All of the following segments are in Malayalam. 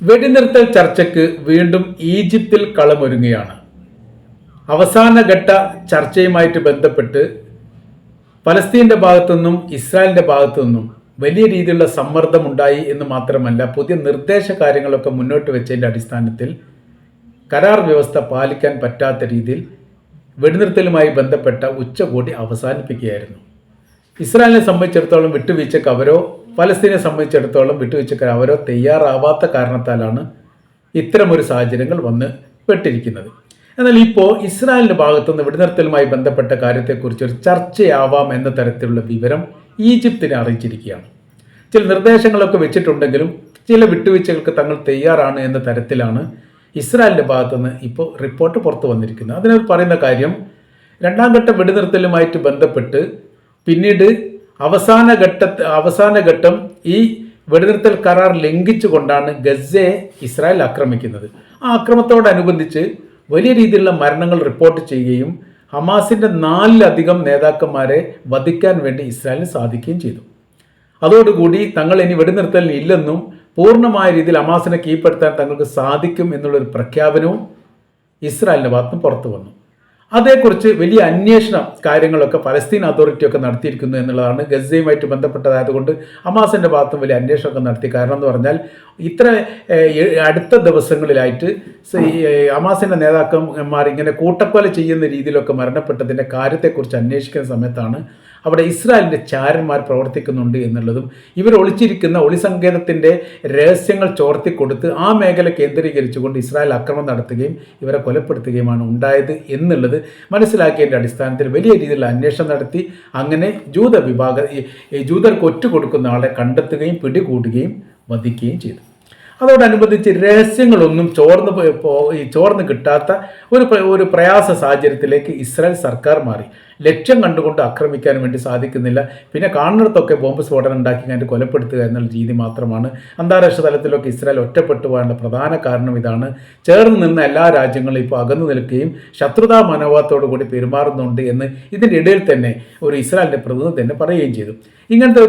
വെടിനിർത്തൽ ചർച്ചയ്ക്ക് വീണ്ടും ഈജിപ്തിൽ കളമൊരുങ്ങുകയാണ്. അവസാനഘട്ട ചർച്ചയുമായിട്ട് ബന്ധപ്പെട്ട് പലസ്തീൻ്റെ ഭാഗത്തുനിന്നും ഇസ്രായേലിൻ്റെ ഭാഗത്തുനിന്നും വലിയ രീതിയിലുള്ള സമ്മർദ്ദമുണ്ടായി എന്ന് മാത്രമല്ല, പുതിയ നിർദ്ദേശ കാര്യങ്ങളൊക്കെ മുന്നോട്ട് വെച്ചതിൻ്റെ അടിസ്ഥാനത്തിൽ കരാർ വ്യവസ്ഥ പാലിക്കാൻ പറ്റാത്ത രീതിയിൽ വെടിനിർത്തലുമായി ബന്ധപ്പെട്ട ഉച്ചകോടി അവസാനിപ്പിക്കുകയായിരുന്നു. ഇസ്രായേലിനെ സംബന്ധിച്ചിടത്തോളം വിട്ടുവീഴ്ചക്ക് അവരോ പലസ്തീനെ സംബന്ധിച്ചിടത്തോളം വിട്ടുവീഴ്ചക്ക് അവരോ തയ്യാറാവാത്ത കാരണത്താലാണ് ഇത്തരമൊരു സാഹചര്യങ്ങൾ വന്ന് പെട്ടിരിക്കുന്നത്. എന്നാൽ ഇപ്പോൾ ഇസ്രായേലിൻ്റെ ഭാഗത്തുനിന്ന് വെടിനിർത്തലുമായി ബന്ധപ്പെട്ട കാര്യത്തെക്കുറിച്ച് ഒരു ചർച്ചയാവാം എന്ന തരത്തിലുള്ള വിവരം ഈജിപ്തിനെ അറിയിച്ചിരിക്കുകയാണ്. ചില നിർദ്ദേശങ്ങളൊക്കെ വെച്ചിട്ടുണ്ടെങ്കിലും ചില വിട്ടുവീഴ്ചകൾക്ക് തങ്ങൾ തയ്യാറാണ് എന്ന തരത്തിലാണ് ഇസ്രായേലിൻ്റെ ഭാഗത്തുനിന്ന് ഇപ്പോൾ റിപ്പോർട്ട് പുറത്തു വന്നിരിക്കുന്നത്. അതിനകത്ത് പറയുന്ന കാര്യം, രണ്ടാം ഘട്ട വെടിനിർത്തലുമായിട്ട് ബന്ധപ്പെട്ട് പിന്നീട് അവസാന ഘട്ടം ഈ വെടിനിർത്തൽ കരാർ ലംഘിച്ചുകൊണ്ടാണ് ഗസയെ ഇസ്രായേൽ ആക്രമിക്കുന്നത്. ആ ആക്രമണത്തോടനുബന്ധിച്ച് വലിയ രീതിയിലുള്ള മരണങ്ങൾ റിപ്പോർട്ട് ചെയ്യുകയും ഹമാസിൻ്റെ 4-ലധികം നേതാക്കന്മാരെ വധിക്കാൻ വേണ്ടി ഇസ്രായേലിന് സാധിക്കുകയും ചെയ്തു. അതോടുകൂടി തങ്ങൾ ഇനി വെടിനിർത്തലിന് ഇല്ലെന്നും പൂർണ്ണമായ രീതിയിൽ ഹമാസിനെ കീഴ്പ്പെടുത്താൻ തങ്ങൾക്ക് സാധിക്കും എന്നുള്ളൊരു പ്രഖ്യാപനവും ഇസ്രായേലിൻ്റെ ഭാഗത്തുനിന്ന് പുറത്തു വന്നു. അതേക്കുറിച്ച് വലിയ അന്വേഷണം കാര്യങ്ങളൊക്കെ പലസ്തീൻ അതോറിറ്റിയൊക്കെ നടത്തിയിരിക്കുന്നു എന്നുള്ളതാണ്. ഗസയുമായിട്ട് ബന്ധപ്പെട്ടതായതുകൊണ്ട് ഹമാസിൻ്റെ ഭാഗത്തും വലിയ അന്വേഷണമൊക്കെ നടത്തി. കാരണം എന്ന് പറഞ്ഞാൽ ഇത്ര അടുത്ത ദിവസങ്ങളിലായിട്ട് ഹമാസിൻ്റെ നേതാക്കന്മാർ ഇങ്ങനെ കൂട്ടക്കൊല ചെയ്യുന്ന രീതിയിലൊക്കെ മരണപ്പെട്ടതിൻ്റെ കാര്യത്തെക്കുറിച്ച് അന്വേഷിക്കുന്ന സമയത്താണ് അവിടെ ഇസ്രായേലിൻ്റെ ചാരന്മാർ പ്രവർത്തിക്കുന്നുണ്ട് എന്നുള്ളതും ഇവർ ഒളിച്ചിരിക്കുന്ന ഒളിസങ്കേതത്തിൻ്റെ രഹസ്യങ്ങൾ ചോർത്തിക്കൊടുത്ത് ആ മേഖല കേന്ദ്രീകരിച്ചുകൊണ്ട് ഇസ്രായേൽ ആക്രമണം നടത്തുകയും ഇവരെ കൊലപ്പെടുത്തുകയുമാണ് ഉണ്ടായത് എന്നുള്ളത് മനസ്സിലാക്കിയതിൻ്റെ അടിസ്ഥാനത്തിൽ വലിയ രീതിയിലുള്ള അന്വേഷണം നടത്തി അങ്ങനെ ജൂതർക്ക് ഒറ്റുകൊടുക്കുന്ന ആളെ കണ്ടെത്തുകയും പിടികൂടുകയും വധിക്കുകയും ചെയ്തു. അതോടനുബന്ധിച്ച് രഹസ്യങ്ങളൊന്നും ചോർന്ന് കിട്ടാത്ത ഒരു പ്രയാസ സാഹചര്യത്തിലേക്ക് ഇസ്രായേൽ സർക്കാർ മാറി. ലക്ഷ്യം കണ്ടുകൊണ്ട് ആക്രമിക്കാൻ വേണ്ടി സാധിക്കുന്നില്ല. പിന്നെ കാണുന്നിടത്തൊക്കെ ബോംബ് സ്ഫോടനം ഉണ്ടാക്കി കണ്ട് കൊലപ്പെടുത്തുക എന്നുള്ള രീതി മാത്രമാണ്. അന്താരാഷ്ട്ര തലത്തിലൊക്കെ ഇസ്രായേൽ ഒറ്റപ്പെട്ടു പോകാനുള്ള പ്രധാന കാരണം ഇതാണ്. ചേർന്ന് നിന്ന എല്ലാ രാജ്യങ്ങളും ഇപ്പോൾ അകന്നു നിൽക്കുകയും ശത്രുതാ മനോഭാവത്തോടു കൂടി പെരുമാറുന്നുണ്ട് എന്ന് ഇതിൻ്റെ ഇടയിൽ തന്നെ ഒരു ഇസ്രായേലിൻ്റെ പ്രതിനിധി തന്നെ പറയുകയും ചെയ്തു. ഇങ്ങനത്തെ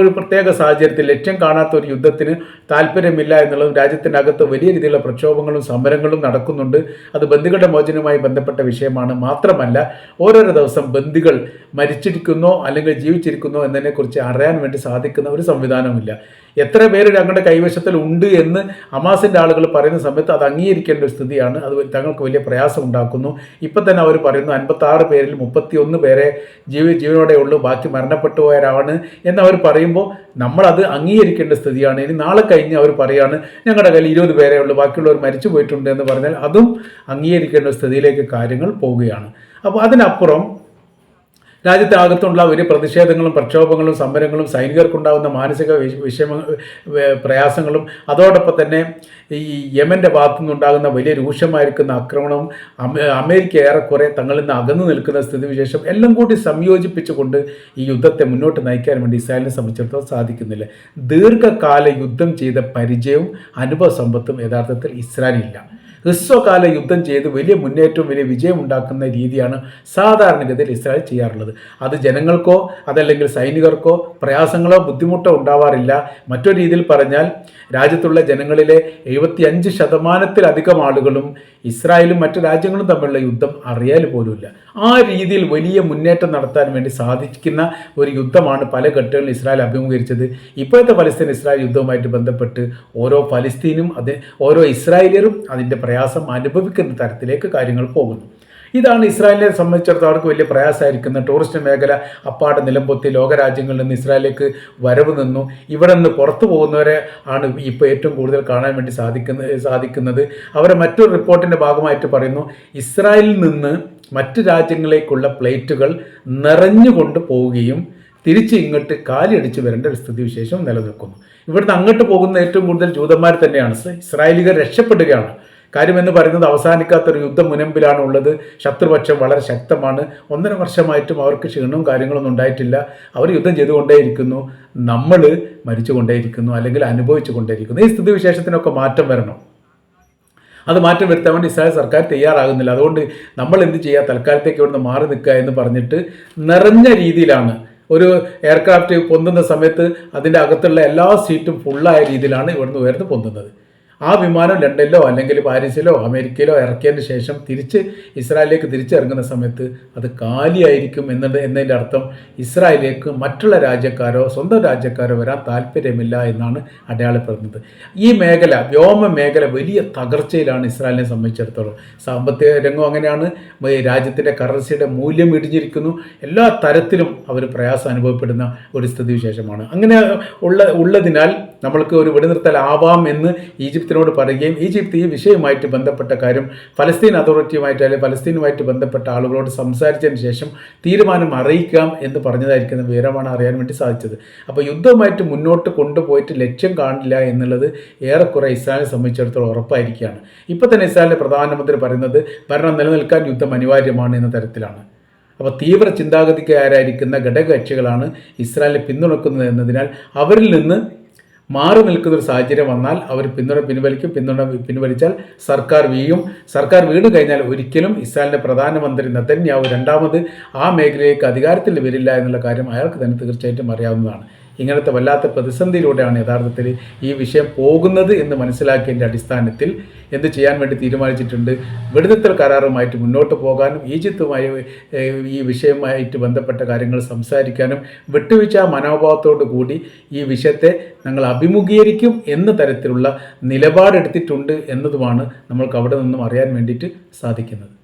ഒരു പ്രത്യേക സാഹചര്യത്തിൽ ലക്ഷ്യം കാണാത്ത ഒരു യുദ്ധത്തിന് താല്പര്യമില്ല എന്നുള്ളതും രാജ്യത്തിൻ്റെ അകത്ത് വലിയ രീതിയിലുള്ള പ്രക്ഷോഭങ്ങളും സമരങ്ങളും നടക്കുന്നുണ്ട്. അത് ബന്ദികളുടെ മോചനവുമായി ബന്ധപ്പെട്ട വിഷയമാണ്. മാത്രമല്ല ഓരോരോ ദിവസം ബന്ദികൾ മരിച്ചിരിക്കുന്നോ അല്ലെങ്കിൽ ജീവിച്ചിരിക്കുന്നോ എന്നതിനെക്കുറിച്ച് അറിയാൻ വേണ്ടി സാധിക്കുന്ന ഒരു സംവിധാനമില്ല. എത്ര പേര് ഞങ്ങളുടെ കൈവശത്തിൽ ഉണ്ട് എന്ന് ഹമാസിൻ്റെ ആളുകൾ പറയുന്ന സമയത്ത് അത് അംഗീകരിക്കേണ്ട ഒരു സ്ഥിതിയാണ്. അത് തങ്ങൾക്ക് വലിയ പ്രയാസം ഉണ്ടാക്കുന്നു. ഇപ്പം തന്നെ അവർ പറയുന്നു 56 പേരിൽ 31 പേരെ ജീവനോടെ ഉള്ളൂ, ബാക്കി മരണപ്പെട്ടു പോയവരാണ് എന്നവർ പറയുമ്പോൾ നമ്മളത് അംഗീകരിക്കേണ്ട സ്ഥിതിയാണ്. ഇനി നാളെ കഴിഞ്ഞ് അവർ പറയാണ് ഞങ്ങളുടെ കയ്യിൽ 20 പേരേ ഉള്ളൂ, ബാക്കിയുള്ളവർ മരിച്ചു പോയിട്ടുണ്ട് എന്ന് പറഞ്ഞാൽ അതും അംഗീകരിക്കേണ്ട സ്ഥിതിയിലേക്ക് കാര്യങ്ങൾ പോവുകയാണ്. അപ്പോൾ അതിനപ്പുറം രാജ്യത്തെ അകത്തുള്ള വലിയ പ്രതിഷേധങ്ങളും പ്രക്ഷോഭങ്ങളും സമരങ്ങളും സൈനികർക്കുണ്ടാകുന്ന മാനസിക പ്രയാസങ്ങളും അതോടൊപ്പം തന്നെ ഈ യമൻ്റെ ഭാഗത്തു നിന്നുണ്ടാകുന്ന വലിയ രൂക്ഷമായിരിക്കുന്ന ആക്രമണവും അമേരിക്ക ഏറെക്കുറെ തങ്ങളിൽ നിന്ന് അകന്നു നിൽക്കുന്ന സ്ഥിതിവിശേഷം എല്ലാം കൂടി സംയോജിപ്പിച്ചുകൊണ്ട് ഈ യുദ്ധത്തെ മുന്നോട്ട് നയിക്കാൻ വേണ്ടി ഇസ്രായേലിനെ സംബന്ധിച്ചിടത്തോളം സാധിക്കുന്നില്ല. ദീർഘകാല യുദ്ധം ചെയ്ത പരിചയവും അനുഭവ സമ്പത്തും യഥാർത്ഥത്തിൽ ഇസ്രായേലില്ല. ഹ്രസ്വകാല യുദ്ധം ചെയ്ത് വലിയ മുന്നേറ്റവും വലിയ വിജയം ഉണ്ടാക്കുന്ന രീതിയാണ് സാധാരണഗതിയിൽ ഇസ്രായേൽ ചെയ്യാറുള്ളത്. അത് ജനങ്ങൾക്കോ അതല്ലെങ്കിൽ സൈനികർക്കോ പ്രയാസങ്ങളോ ബുദ്ധിമുട്ടോ ഉണ്ടാവാറില്ല. മറ്റൊരു രീതിയിൽ പറഞ്ഞാൽ രാജ്യത്തുള്ള ജനങ്ങളിലെ 75% ആളുകളും ഇസ്രായേലും മറ്റു രാജ്യങ്ങളും തമ്മിലുള്ള യുദ്ധം അറിയാൽ പോലുമില്ല. ആ രീതിയിൽ വലിയ മുന്നേറ്റം നടത്താൻ വേണ്ടി സാധിക്കുന്ന ഒരു യുദ്ധമാണ് പല ഘട്ടങ്ങളിലും ഇസ്രായേൽ അഭിമുഖീകരിച്ചത്. ഇപ്പോഴത്തെ പലസ്തീൻ ഇസ്രായേൽ യുദ്ധവുമായിട്ട് ബന്ധപ്പെട്ട് ഓരോ ഇസ്രായേലിയരും അതിൻ്റെ പ്രയാസം അനുഭവിക്കുന്ന തരത്തിലേക്ക് കാര്യങ്ങൾ പോകുന്നു. ഇതാണ് ഇസ്രായേലിനെ സംബന്ധിച്ചിടത്തോളം അവർക്ക് വലിയ പ്രയാസമായിരിക്കുന്ന ടൂറിസ്റ്റ് മേഖല അപ്പാടെ നിലംപൊത്തി ലോകരാജ്യങ്ങളിൽ നിന്ന് ഇസ്രായേലിലേക്ക് വരവ് നിന്നു. ഇവിടെ നിന്ന് പുറത്തു പോകുന്നവരെ ആണ് ഇപ്പോൾ ഏറ്റവും കൂടുതൽ കാണാൻ വേണ്ടി സാധിക്കുന്നത്. അവരെ മറ്റൊരു റിപ്പോർട്ടിൻ്റെ ഭാഗമായിട്ട് പറയുന്നു, ഇസ്രായേലിൽ നിന്ന് മറ്റ് രാജ്യങ്ങളിലേക്കുള്ള ഫ്ലൈറ്റുകൾ നിറഞ്ഞുകൊണ്ട് പോവുകയും തിരിച്ച് ഇങ്ങോട്ട് കാലിയടിച്ച് വരേണ്ട ഒരു സ്ഥിതിവിശേഷം നിലനിൽക്കുന്നു. ഇവിടുന്ന് അങ്ങോട്ട് പോകുന്ന ഏറ്റവും കൂടുതൽ ജൂതന്മാർ തന്നെയാണ്. ഇസ്രായേലികൾ രക്ഷപ്പെടുകയാണ്. കാര്യമെന്ന് പറയുന്നത് അവസാനിക്കാത്തൊരു യുദ്ധം മുനമ്പിലാണ് ഉള്ളത്. ശത്രുപക്ഷം വളരെ ശക്തമാണ്. 1.5 വർഷമായിട്ടും അവർക്ക് ക്ഷീണവും കാര്യങ്ങളൊന്നും ഉണ്ടായിട്ടില്ല. അവർ യുദ്ധം ചെയ്തുകൊണ്ടേയിരിക്കുന്നു, നമ്മൾ മരിച്ചുകൊണ്ടേയിരിക്കുന്നു അല്ലെങ്കിൽ അനുഭവിച്ചു കൊണ്ടേയിരിക്കുന്നു. ഈ സ്ഥിതിവിശേഷത്തിനൊക്കെ മാറ്റം വരണം. അത് മാറ്റം വരുത്താൻ വേണ്ടി ഇസ്രായേൽ സർക്കാർ തയ്യാറാകുന്നില്ല. അതുകൊണ്ട് നമ്മൾ എന്ത് ചെയ്യുക, തൽക്കാലത്തേക്ക് ഇവിടുന്ന് മാറി നിൽക്കുക എന്ന് പറഞ്ഞിട്ട് നിറഞ്ഞ രീതിയിലാണ് ഒരു എയർക്രാഫ്റ്റ് പൊന്തുന്ന സമയത്ത് അതിൻ്റെ അകത്തുള്ള എല്ലാ സീറ്റും ഫുള്ളായ രീതിയിലാണ് ഇവിടുന്ന് ഉയർന്ന് പൊന്തുന്നത്. ആ വിമാനം ലണ്ടനിലോ അല്ലെങ്കിൽ പാരീസിലോ അമേരിക്കയിലോ ഇറക്കിയതിന് ശേഷം ഇസ്രായേലിലേക്ക് തിരിച്ചിറങ്ങുന്ന സമയത്ത് അത് കാലിയായിരിക്കും എന്നതിൻ്റെ അർത്ഥം ഇസ്രായേലിലേക്ക് മറ്റുള്ള രാജ്യക്കാരോ സ്വന്തം രാജ്യക്കാരോ വരാൻ താല്പര്യമില്ല എന്നാണ് അടയാളപ്പെടുന്നത്. ഈ മേഖല, വ്യോമ മേഖല വലിയ തകർച്ചയിലാണ് ഇസ്രായേലിനെ സംബന്ധിച്ചിടത്തോളം. സാമ്പത്തിക രംഗം അങ്ങനെയാണ്, രാജ്യത്തിൻ്റെ കറൻസിയുടെ മൂല്യം ഇടിഞ്ഞിരിക്കുന്നു, എല്ലാ തരത്തിലും അവർ പ്രയാസം അനുഭവപ്പെടുന്ന ഒരു സ്ഥിതിവിശേഷമാണ്. അങ്ങനെ ഉള്ളതിനാൽ നമ്മൾക്ക് ഒരു വെടിനിർത്തലാവാം എന്ന് ഈജിപ്തിനോട് പറയുകയും ഈജിപ്ത് ഈ വിഷയവുമായിട്ട് ബന്ധപ്പെട്ട കാര്യം ഫലസ്തീൻ അതോറിറ്റിയുമായിട്ട് അല്ലെങ്കിൽ ഫലസ്തീനുമായിട്ട് ബന്ധപ്പെട്ട ആളുകളോട് സംസാരിച്ചതിന് ശേഷം തീരുമാനം അറിയിക്കാം എന്ന് പറഞ്ഞതായിരിക്കുന്ന വിവരമാണ് അറിയാൻ വേണ്ടി സാധിച്ചത്. അപ്പോൾ യുദ്ധവുമായിട്ട് മുന്നോട്ട് കൊണ്ടുപോയിട്ട് ലക്ഷ്യം കാണില്ല എന്നുള്ളത് ഏറെക്കുറെ ഇസ്രായേലിനെ സംബന്ധിച്ചിടത്തോളം ഉറപ്പായിരിക്കുകയാണ്. ഇപ്പോൾ തന്നെ ഇസ്രായേലിൻ്റെ പ്രധാനമന്ത്രി പറയുന്നത് ഭരണം നിലനിൽക്കാൻ യുദ്ധം അനിവാര്യമാണ് എന്ന തരത്തിലാണ്. അപ്പോൾ തീവ്ര ചിന്താഗതിക്കാരായിരിക്കുന്ന ഘടകകക്ഷികളാണ് ഇസ്രായേലിനെ പിന്തുണക്കുന്നത് എന്നതിനാൽ അവരിൽ നിന്ന് മാറി നിൽക്കുന്നൊരു സാഹചര്യം വന്നാൽ അവർ പിന്തുണ പിൻവലിച്ചാൽ സർക്കാർ വീണു കഴിഞ്ഞാൽ ഒരിക്കലും ഇസ്രായേലിൻ്റെ പ്രധാനമന്ത്രി നെതന്യാഹു രണ്ടാമത് ആ മേഖലയിലേക്ക് അധികാരത്തിൽ വരില്ല എന്നുള്ള കാര്യം അയാൾക്ക് തന്നെ തീർച്ചയായിട്ടും അറിയാവുന്നതാണ്. ഇങ്ങനത്തെ വല്ലാത്ത പ്രതിസന്ധിയിലൂടെയാണ് യഥാർത്ഥത്തിൽ ഈ വിഷയം പോകുന്നത് എന്ന് മനസ്സിലാക്കിയതിൻ്റെ അടിസ്ഥാനത്തിൽ എന്ത് ചെയ്യാൻ വേണ്ടി തീരുമാനിച്ചിട്ടുണ്ട്. വെടിനിർത്തൽ കരാറുമായിട്ട് മുന്നോട്ട് പോകാനും ഈജിപ്തുമായി ഈ വിഷയവുമായിട്ട് ബന്ധപ്പെട്ട കാര്യങ്ങൾ സംസാരിക്കാനും വിട്ടുവീഴ്ച മനോഭാവത്തോടു കൂടി ഈ വിഷയത്തെ ഞങ്ങൾ അഭിമുഖീകരിക്കും എന്ന തരത്തിലുള്ള നിലപാടെടുത്തിട്ടുണ്ട് എന്നതുമാണ് നമ്മൾക്ക് അവിടെ നിന്നും അറിയാൻ വേണ്ടിയിട്ട് സാധിക്കുന്നത്.